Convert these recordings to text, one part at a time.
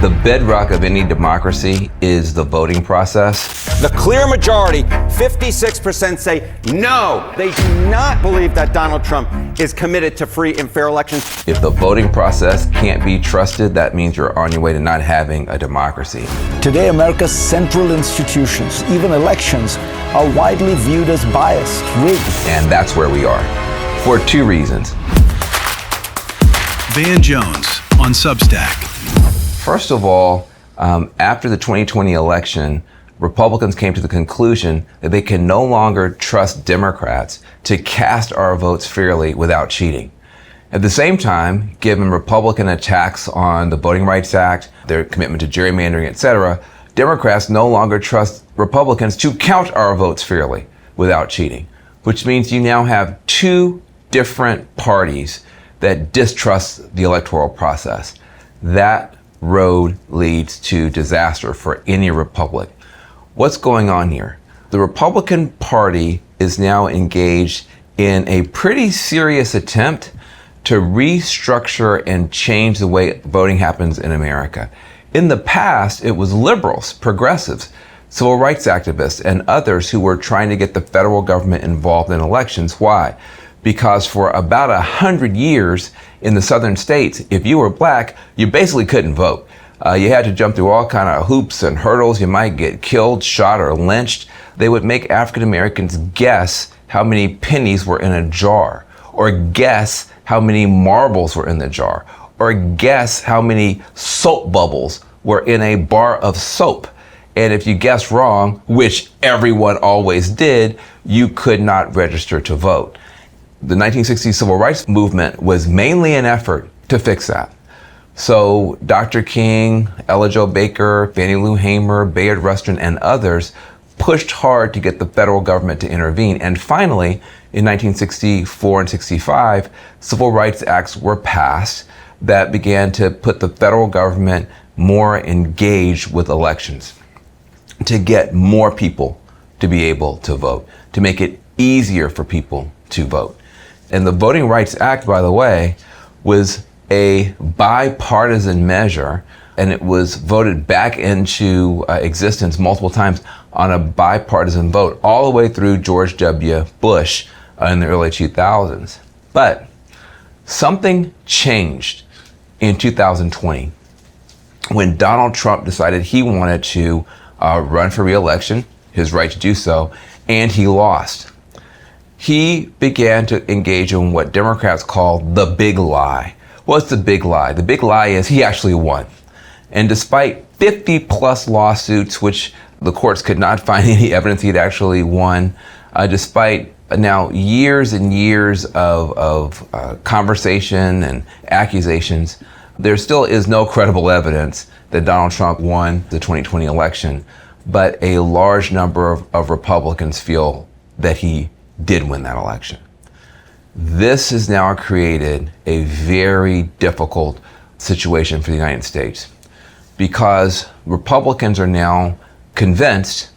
The bedrock of any democracy is the voting process. The clear majority, 56%, say no. They do not believe that Donald Trump is committed to free and fair elections. If the voting process can't be trusted, that means you're on your way to not having a democracy. Today, America's central institutions, even elections, are widely viewed as biased, rigged. And that's where we are, for two reasons. Van Jones on Substack. First of all, after the 2020 election, Republicans came to the conclusion that they can no longer trust Democrats to cast our votes fairly without cheating. At the same time, given Republican attacks on the Voting Rights Act, their commitment to gerrymandering, etc., Democrats no longer trust Republicans to count our votes fairly without cheating, which means you now have two different parties that distrust the electoral process. That road leads to disaster for any republic. What's going on here? The Republican Party is now engaged in a pretty serious attempt to restructure and change the way voting happens in America. In the past, it was liberals, progressives, civil rights activists, and others who were trying to get the federal government involved in elections. Why? Because for about 100 years in the southern states, if you were black, you basically couldn't vote. You had to jump through all kind of hoops and hurdles. You might get killed, shot, or lynched. They would make African Americans guess how many pennies were in a jar, or guess how many marbles were in the jar, or guess how many soap bubbles were in a bar of soap. And if you guessed wrong, which everyone always did, you could not register to vote. The 1960s civil rights movement was mainly an effort to fix that. So Dr. King, Ella Jo Baker, Fannie Lou Hamer, Bayard Rustin, and others pushed hard to get the federal government to intervene. And finally, in 1964 and 65, civil rights acts were passed that began to put the federal government more engaged with elections, to get more people to be able to vote, to make it easier for people to vote. And the Voting Rights Act, by the way, was a bipartisan measure, and it was voted back into existence multiple times on a bipartisan vote, all the way through George W. Bush in the early 2000s. But something changed in 2020 when Donald Trump decided he wanted to run for re-election, his right to do so, and he lost. He began to engage in what Democrats call the big lie. What's the big lie? The big lie is he actually won. And despite 50 plus lawsuits, which the courts could not find any evidence he'd actually won, despite now years and years of conversation and accusations, there still is no credible evidence that Donald Trump won the 2020 election. But a large number of Republicans feel that he did win that election. This has now created a very difficult situation for the United States because Republicans are now convinced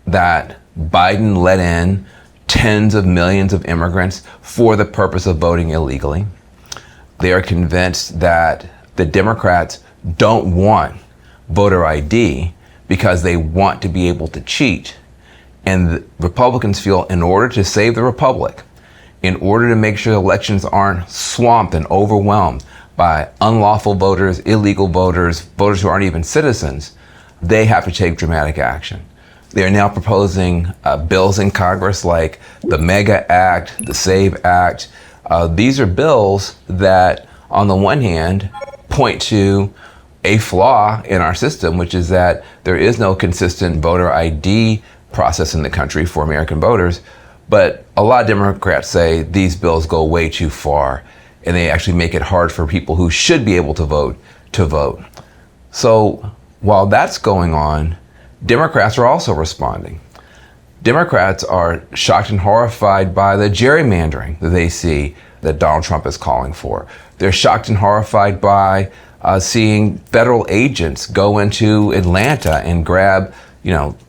that Biden let in tens of millions of immigrants for the purpose of voting illegally. They are convinced that the Democrats don't want voter ID because they want to be able to cheat. And the Republicans feel in order to save the republic, in order to make sure elections aren't swamped and overwhelmed by unlawful voters, illegal voters, voters who aren't even citizens, they have to take dramatic action. They are now proposing bills in Congress like the MEGA Act, the SAVE Act. These are bills that, on the one hand, point to a flaw in our system, which is that there is no consistent voter ID process in the country for American voters. But a lot of Democrats say these bills go way too far, and they actually make it hard for people who should be able to vote to vote. So while that's going on, Democrats are also responding. Democrats are shocked and horrified by the gerrymandering that they see that Donald Trump is calling for. They're shocked and horrified by seeing federal agents go into Atlanta and grab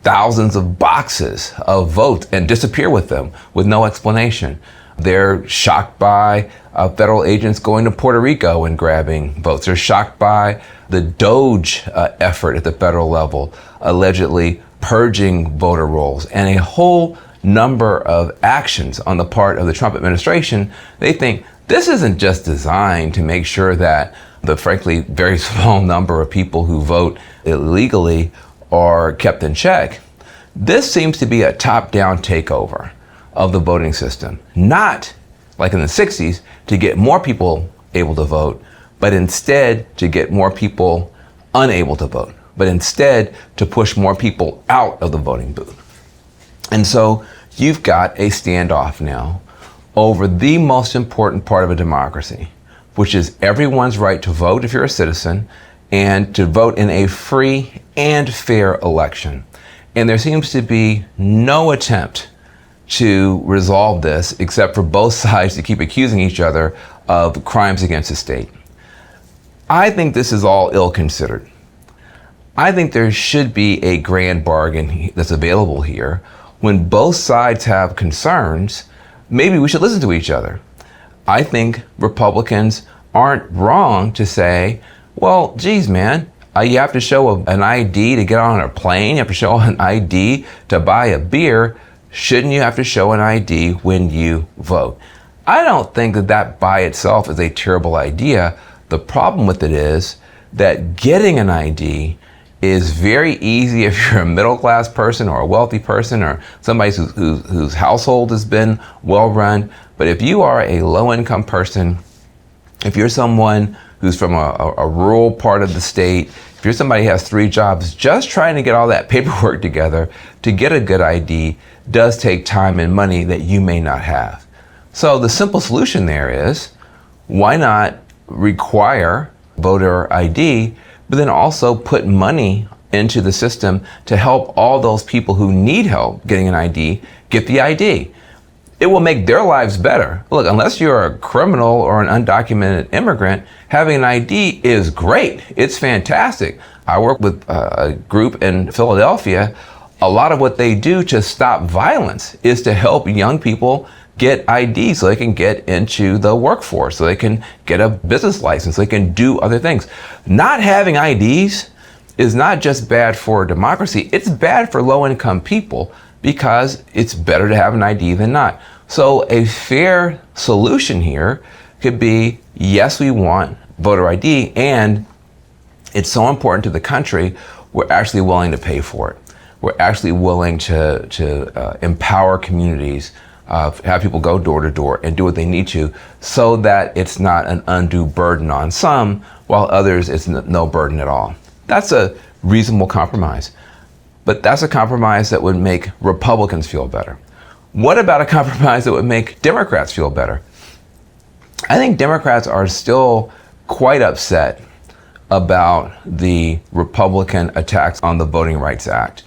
thousands of boxes of votes and disappear with them with no explanation. They're shocked by federal agents going to Puerto Rico and grabbing votes. They're shocked by the Doge effort at the federal level, allegedly purging voter rolls, and a whole number of actions on the part of the Trump administration. They think this isn't just designed to make sure that the frankly very small number of people who vote illegally are kept in check. This seems to be a top-down takeover of the voting system, not like in the 60s to get more people able to vote, but instead to get more people unable to vote, but instead to push more people out of the voting booth. And so you've got a standoff now over the most important part of a democracy, which is everyone's right to vote if you're a citizen and to vote in a free and fair election. And there seems to be no attempt to resolve this except for both sides to keep accusing each other of crimes against the state. I think this is all ill-considered. I think there should be a grand bargain that's available here. When both sides have concerns, maybe we should listen to each other. I think Republicans aren't wrong to say, well, geez, man, you have to show an ID to get on a plane. You have to show an ID to buy a beer. Shouldn't you have to show an ID when you vote? I don't think that by itself is a terrible idea. The problem with it is that getting an ID is very easy if you're a middle-class person or a wealthy person or somebody whose household has been well-run. But if you are a low-income person, if you're someone who's from a rural part of the state, if you're somebody who has 3 jobs, just trying to get all that paperwork together to get a good ID does take time and money that you may not have. So the simple solution there is, why not require voter ID, but then also put money into the system to help all those people who need help getting an ID get the ID. It will make their lives better. Look, unless you're a criminal or an undocumented immigrant, having an ID is great. It's fantastic. I work with a group in Philadelphia. A lot of what they do to stop violence is to help young people get ID so they can get into the workforce, so they can get a business license, so they can do other things. Not having IDs is not just bad for democracy, it's bad for low-income people because it's better to have an ID than not. So a fair solution here could be, yes, we want voter ID, and it's so important to the country, we're actually willing to pay for it. We're actually willing to empower communities, have people go door to door and do what they need to so that it's not an undue burden on some, while others it's no burden at all. That's a reasonable compromise. But that's a compromise that would make Republicans feel better. What about a compromise that would make Democrats feel better? I think Democrats are still quite upset about the Republican attacks on the Voting Rights Act.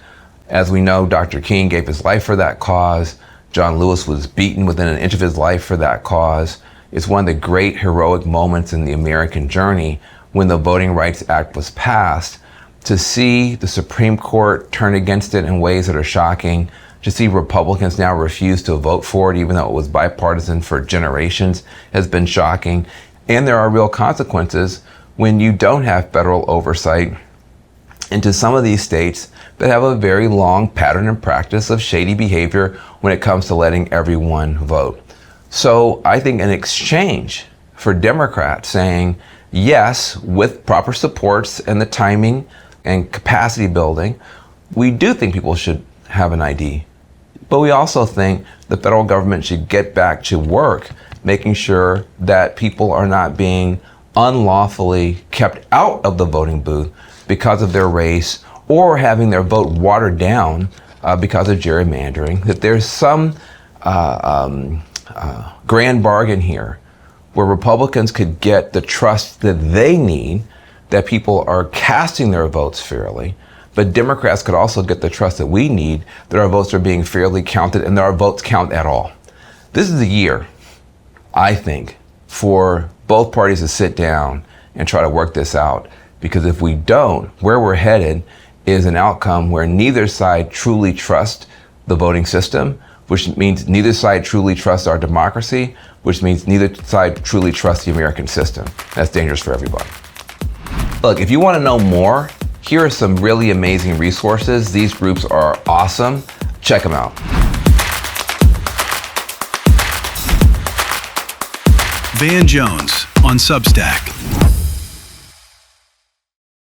As we know, Dr. King gave his life for that cause. John Lewis was beaten within an inch of his life for that cause. It's one of the great heroic moments in the American journey when the Voting Rights Act was passed. To see the Supreme Court turn against it in ways that are shocking, to see Republicans now refuse to vote for it, even though it was bipartisan for generations, has been shocking. And there are real consequences when you don't have federal oversight into some of these states that have a very long pattern and practice of shady behavior when it comes to letting everyone vote. So I think an exchange for Democrats saying, yes, with proper supports and the timing and capacity building, we do think people should have an ID. But we also think the federal government should get back to work, making sure that people are not being unlawfully kept out of the voting booth because of their race or having their vote watered down because of gerrymandering, that there's some grand bargain here where Republicans could get the trust that they need, that people are casting their votes fairly, but Democrats could also get the trust that we need, that our votes are being fairly counted and that our votes count at all. This is the year, I think, for both parties to sit down and try to work this out. Because if we don't, where we're headed is an outcome where neither side truly trusts the voting system, which means neither side truly trusts our democracy, which means neither side truly trusts the American system. That's dangerous for everybody. Look, if you want to know more, here are some really amazing resources. These groups are awesome. Check them out. Van Jones on Substack.